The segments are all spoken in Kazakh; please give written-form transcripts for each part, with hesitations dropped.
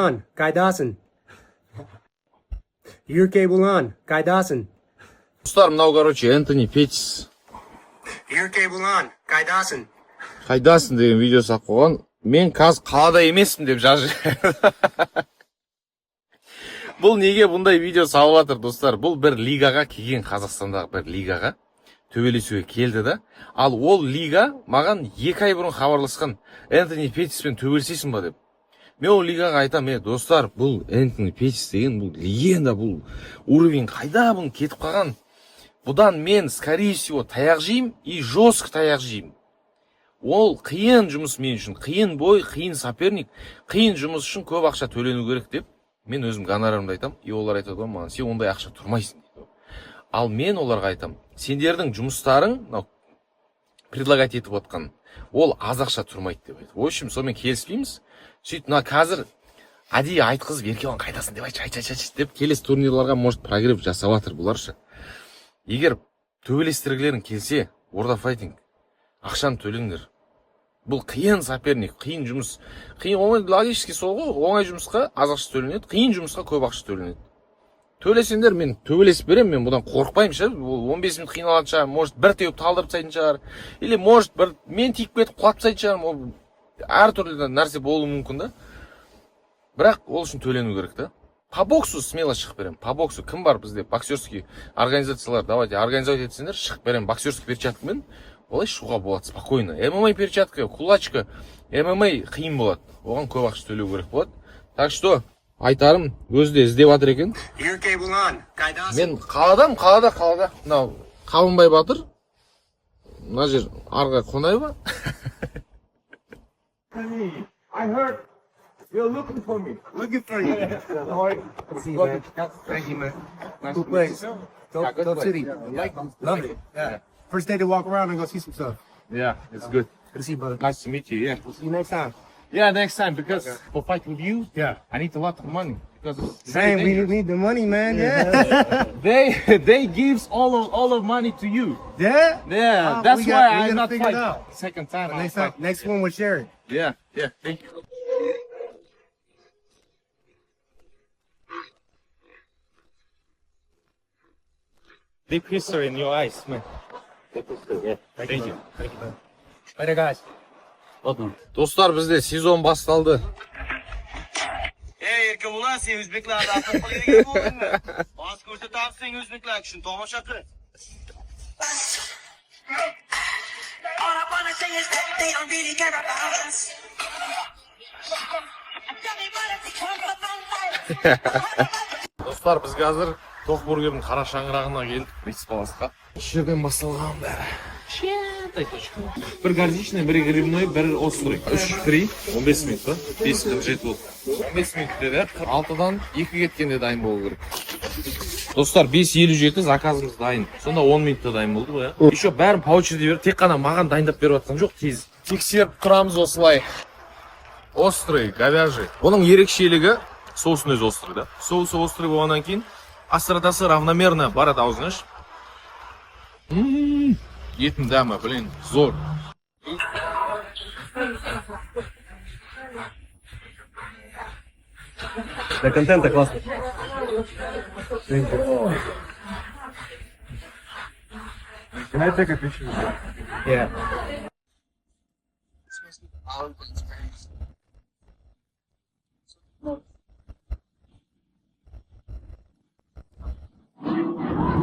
Қайдасың? Еркебұлан, қайдасың? Достар, мынау, короче, Энтони Петтис. Еркебұлан, қайдасың? Қайдасың деген видео салып қойған. Мен қазір қалада емеспін деп жазып. Бұл неге бұндай видео салып жатыр, достар? Бұл бір лигаға келген, Қазақстандағы бір лигаға төбелесуге келді да. Ал ол лига маған 2 ай бұрын хабарласқан. Энтони Петтиспен төбелесесің ба деп. Мен ол лигаға айтам, достар, бұл Энтони Петтис деген бұл легенда, бұл уровень қайда бұны кетіп қалған. Бұдан мен, скорее всего, таяқ жеймін и жестко таяқ жеймін. Ол қиын жұмыс мен үшін, қиын бой, қиын соперник, қиын жұмыс үшін көп ақша төлену керек деп, мен өзім гонорарымды айтам, и олар айтады, маған, сен ондай ақша тұрмайсың дейді. Ал мен оларға айтам, сендердің жұмыстарың, предлагать етіп отқан, ол аз ақша тұрмайды деп айтып. В общем, сонымен келіспейміз. Сөйтіп, қазір әдейі айтқызып, Еркебұлан қайдасың деп айтшы деп, келесі турнирларға может прогрев жасап жатыр бұларшы. Егер төбелестіргілерің келсе, World of Fighting, ақшаны төлеңдер. Бұл қиын соперник, қиын жұмыс. Қиын, оңай, логически сол ғой, оңай жұмысқа аз ақша төленеді, қиын жұмысқа көп ақша төленеді. Төлесеңдер, мен төбелесіп берем, мен бұдан қорықпаймын ше. 15 минут қиналатын шығар, может бір теуіп талдырып тастайтын шығар, или может бір мен тиіп кетіп құлап тастайтын шығар. Әр түрлі нәрсе болуы мүмкін да. Бірақ ол үшін төлену керек та. По боксу смело шығып берем. По боксу кім бар бізде? Боксерский организациялар, давайте организовать етсеңдер, шығып берем боксерский перчаткамен. Олай шығуға болады спокойно. ММА перчатка, кулачка, ММА қиын болады. Оған көп ақша төлеу керек болады. Так что айтарым, өзі де іздеп жатыр екен. Еркебұлан, қайдасың? Мен қалада. Мынау Қабанбай Батыр. Мына жер арғы Қонаева. I heard you're looking for me. Looking for you. See, man. Thank you, man. Cool place. Dope city. Love it. Yeah. First day to walk around and go see some stuff. Yeah, it's good. Good to see you, brother. Nice to meet you, yeah. We'll see you next time. Yeah, next time, because for fight with you, Yeah. I need a lot of money. Because Same, we need the money, man. Yeah. they gives all of money to you. Yeah? Yeah, Oh, that's we why gotta I'm not figure it fighting. out. Second time. Next one we'll share it. Yeah, thank you. Deep history in your eyes, man. Thank you. Man. Later, guys. Достар, бізде сезон басталды. Еркебұлан, сен өзбеклерді атып қалайын болдың ма? Аз көрсет ап сен өзбеклер үшін тамаша қы. All I wanna say is that they don't really care about us. Tell me what if they come from my Достар, біз қазір Тоқбургердің қара шаңырағына келдік, Принципаласқа. Үш жерден басталған бәрі. Кішкентай точка. Бір гордичный, бір грибной, бір острый. 3-3, 15 минут па? 5-7 болды. 15 минут деді, 6-дан 2 кеткенде дайын болу керек. Достар, 5:57 заказымыз дайын. Сонда 10 минутта дайын болды ғой, я? Еще бәрін по очереди беріп, тек қана маған дайындап беріп жатқан жоқ, тез. Тексеріп тұрамыз осылай. Острый, говяжий. Оның ерекшелігі соусын өзі острый, да? Соусы острый болғаннан кейін остротасы равномерно барады аузыңа. Етін дәмі, блин, зор. Для контента классно. Can I take a picture? Yeah.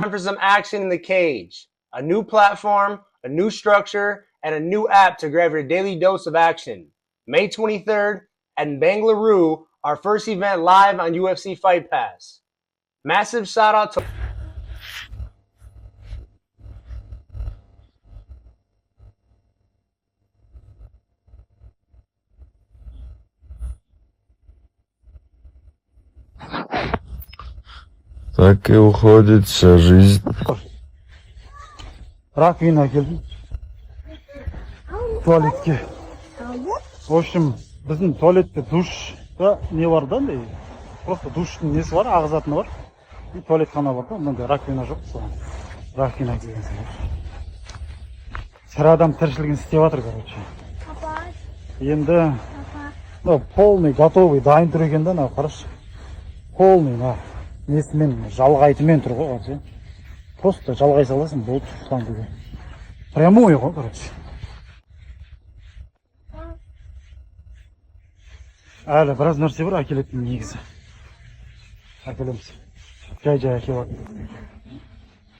Time for some action in the cage. A new platform, a new structure, and a new app to grab your daily dose of action. May 23rd at Bengaluru, our first event live on UFC Fight Pass. Massive shout out to Так и уходит вся жизнь. Раковина келдім. Туалетке. В общем, біздің туалетте душта не бар да, просто душтың несі бар, ағызатыны бар. И туалетхана бар да, мынандай раковина жоқ. Раковина деген сияқты. Сірі адам тіршілігін істеп жатыр, короче. Енді Полный, готовый, дайын тұр екен да, мына қарашы. Полный, мына несімен, жалғайтымен тұр ғой, қазір. Просто жалғай саласың, болды, штангыға. Прямой ғой, короче. Әлі біраз нәрсе бар, әкелетін негізі. Әкелеміз. Жай әкелетін.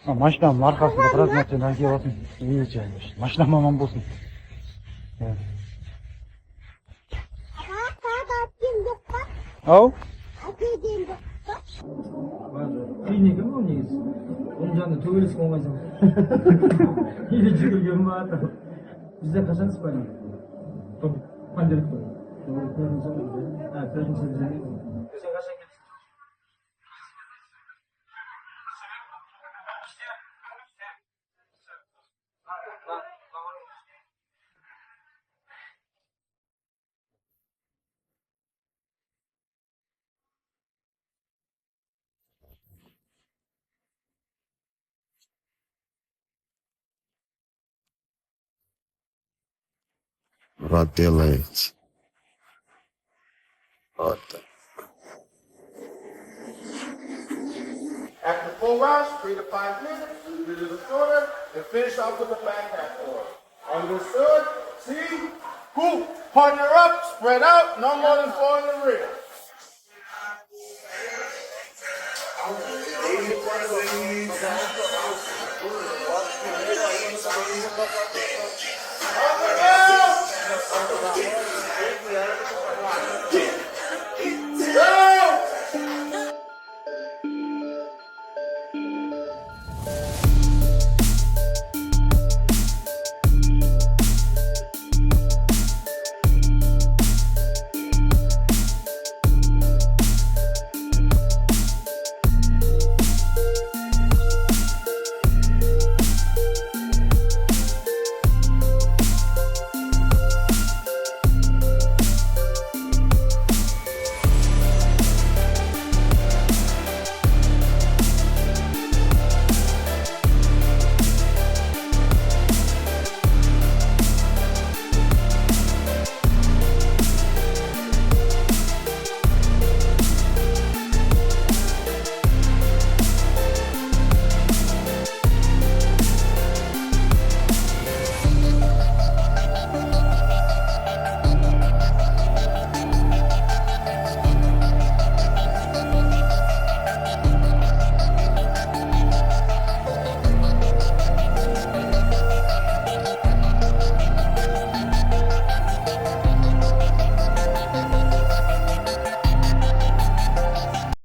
Машинамның арқасында біраз нәрсені әкелетін. Жай. Машинам аман болсын. Ау? қиын екен ғой негізі. Оның жанында төбелесіп оңайсың. Или жүгірген ба? Бізде қашан спарринг? Понедельник қой. Пятница. Сен қашан келесің? Брат делает. Вот так. After 4 rounds, 3 to 5 minutes, we do the shorter and finish off with the back half order. Understood? See? Cool. Partner up, spread out, no more than 4 in the rear.